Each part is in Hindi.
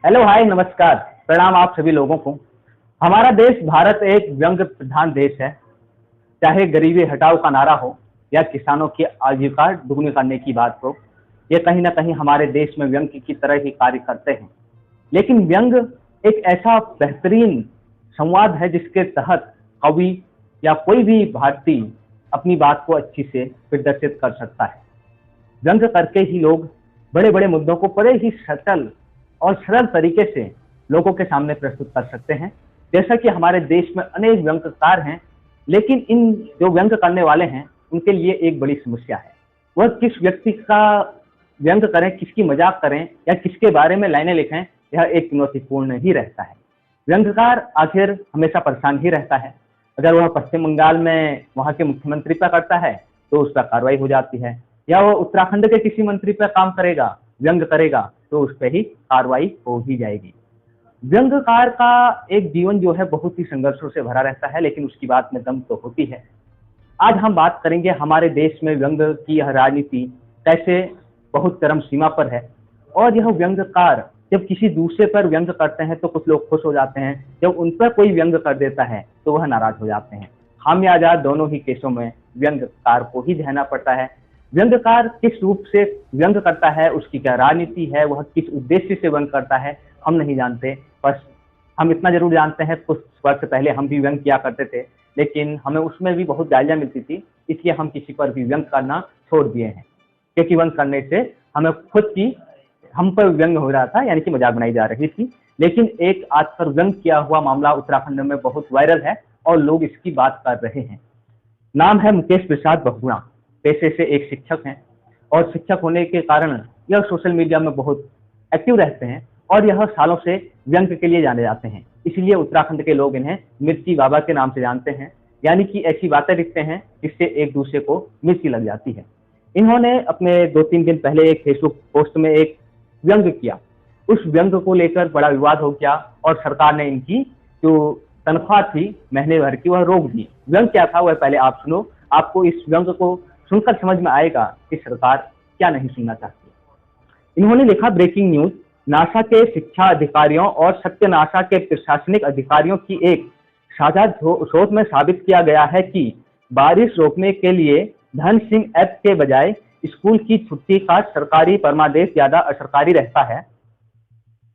हेलो, हाय, नमस्कार, प्रणाम आप सभी लोगों को। हमारा देश भारत एक व्यंग प्रधान देश है। चाहे गरीबी हटाओ का नारा हो या किसानों की आजीविका दुगनी करने की बात हो, ये कहीं ना कहीं हमारे देश में व्यंग की तरह ही कार्य करते हैं। लेकिन व्यंग एक ऐसा बेहतरीन संवाद है जिसके तहत कवि या कोई भी भारतीय अपनी बात को अच्छी से प्रदर्शित कर सकता है। व्यंग करके ही लोग बड़े बड़े मुद्दों को बड़े ही सटल और सरल तरीके से लोगों के सामने प्रस्तुत कर सकते हैं। जैसा कि हमारे देश में अनेक व्यंग्यकार हैं, लेकिन इन जो व्यंग करने वाले हैं उनके लिए एक बड़ी समस्या है। वह किस व्यक्ति का व्यंग करें, किसकी मजाक करें या किसके बारे में लाइनें लिखें, यह एक चुनौतीपूर्ण ही रहता है। व्यंग्यकार आखिर हमेशा परेशान ही रहता है। अगर वह पश्चिम बंगाल में वहां के मुख्यमंत्री पर करता है तो उस पर कार्रवाई हो जाती है, या वो उत्तराखंड के किसी मंत्री पर काम करेगा, व्यंग करेगा, तो उस पर ही कार्रवाई हो ही जाएगी। व्यंग्यकार का एक जीवन जो है बहुत ही संघर्षों से भरा रहता है, लेकिन उसकी बात में दम तो होती है। आज हम बात करेंगे हमारे देश में व्यंग की यह राजनीति कैसे बहुत चरम सीमा पर है, और यह व्यंग्यकार जब किसी दूसरे पर व्यंग करते हैं तो कुछ लोग खुश हो जाते हैं, जब उन पर कोई व्यंग कर देता है तो वह नाराज हो जाते हैं। हम या आजाद दोनों ही केसों में व्यंग्यकार को ही सहना पड़ता है। व्यंग्यकार किस रूप से व्यंग करता है, उसकी क्या राजनीति है, वह किस उद्देश्य से व्यंग करता है, हम नहीं जानते। बस हम इतना जरूर जानते हैं, कुछ वर्ष पहले हम भी व्यंग किया करते थे, लेकिन हमें उसमें भी बहुत गालियां मिलती थी, इसलिए हम किसी पर भी व्यंग करना छोड़ दिए हैं। क्योंकि व्यंग करने से हमें खुद की हम पर व्यंग हो रहा था, यानी कि मजाक बनाई जा रही थी। लेकिन एक आज पर व्यंग किया हुआ मामला उत्तराखंड में बहुत वायरल है और लोग इसकी बात कर रहे हैं। नाम है मुकेश प्रसाद बहुगुणा। पेशे से एक शिक्षक हैं और शिक्षक होने के कारण यह सोशल मीडिया में बहुत एक्टिव रहते हैं और यह सालों से व्यंग के लिए जाने जाते हैं। इसलिए उत्तराखंड के लोग इन्हें मिर्ची बाबा के नाम से जानते हैं, यानी कि ऐसी बातें लिखते हैं जिससे एक दूसरे को मिर्ची लग जाती है। इन्होंने अपने 2-3 दिन पहले एक फेसबुक पोस्ट में एक व्यंग किया। उस व्यंग को लेकर बड़ा विवाद हो गया और सरकार ने इनकी जो तनख्वाह थी महीने भर की, वह रोक दी। व्यंग क्या था वह पहले आप सुनो, आपको इस व्यंग को सुनकर समझ में आएगा कि सरकार क्या नहीं सुनना चाहती। इन्होंने लिखा, ब्रेकिंग न्यूज, नासा के शिक्षा अधिकारियों और सत्य नासा के प्रशासनिक अधिकारियों की एक साझा शोध में साबित किया गया है कि बारिश रोकने के लिए धन सिंह ऐप के बजाय स्कूल की छुट्टी का सरकारी परमादेश ज्यादा असरकारी रहता है।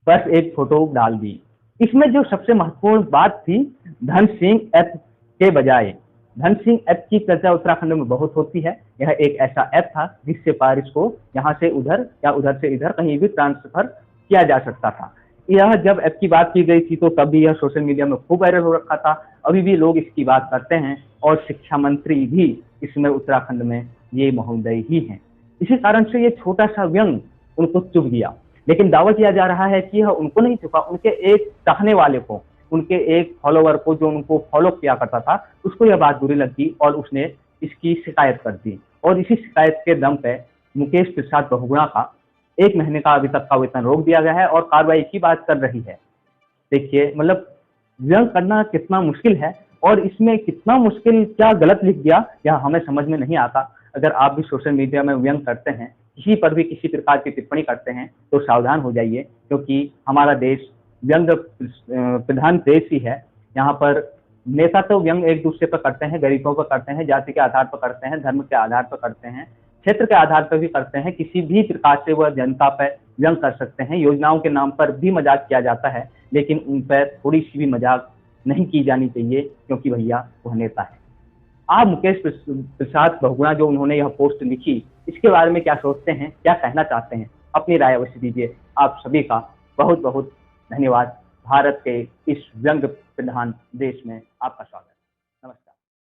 बस एक फोटो डाल दी। इसमें जो सबसे महत्वपूर्ण बात थी, धन सिंह ऐप के बजाय। धन सिंह ऐप की चर्चा उत्तराखंड में बहुत होती है। यह एक ऐसा ऐप था जिससे बारिश को यहाँ से उधर या उधर से इधर कहीं भी ट्रांसफर किया जा सकता था। यह जब ऐप की बात की गई थी तो तभी यह सोशल मीडिया में खूब वायरल हो रखा था। अभी भी लोग इसकी बात करते हैं और शिक्षा मंत्री भी इसमें उत्तराखंड में ये महोदय ही हैं। इसी कारण से ये छोटा सा व्यंग उनको चुभ गया, लेकिन दावा किया जा रहा है कि यह उनको नहीं चुका, उनके एक चाहने वाले को, उनके एक फॉलोवर को, जो उनको फॉलो किया करता था, उसको यह बात बुरी लगी और उसने इसकी शिकायत कर दी। और इसी शिकायत के दम पे मुकेश प्रसाद बहुगुणा का 1 महीने का अभी तक का वेतन रोक दिया गया है और कार्रवाई की बात कर रही है। देखिए, मतलब व्यंग करना कितना मुश्किल है और इसमें कितना मुश्किल क्या गलत लिख दिया यह हमें समझ में नहीं आता। अगर आप भी सोशल मीडिया में व्यंग करते हैं, किसी पर भी किसी प्रकार की टिप्पणी करते हैं, तो सावधान हो जाइए, क्योंकि हमारा देश व्यंग प्रधान देश ही है। यहाँ पर नेता तो व्यंग एक दूसरे पर करते हैं, गरीबों पर करते हैं, जाति के आधार पर करते हैं, धर्म के आधार पर करते हैं, क्षेत्र के आधार पर भी करते हैं। किसी भी प्रकार से वह जनता पर व्यंग कर सकते हैं। योजनाओं के नाम पर भी मजाक किया जाता है, लेकिन उन पर थोड़ी सी भी मजाक नहीं की जानी चाहिए, क्योंकि भैया वह नेता है। आप मुकेश प्रसाद बहुगुणा जो उन्होंने यह पोस्ट लिखी, इसके बारे में क्या सोचते हैं, क्या कहना चाहते हैं, अपनी राय अवश्य दीजिए। आप सभी का बहुत बहुत धन्यवाद। भारत के इस व्यंग प्रधान देश में आपका स्वागत है।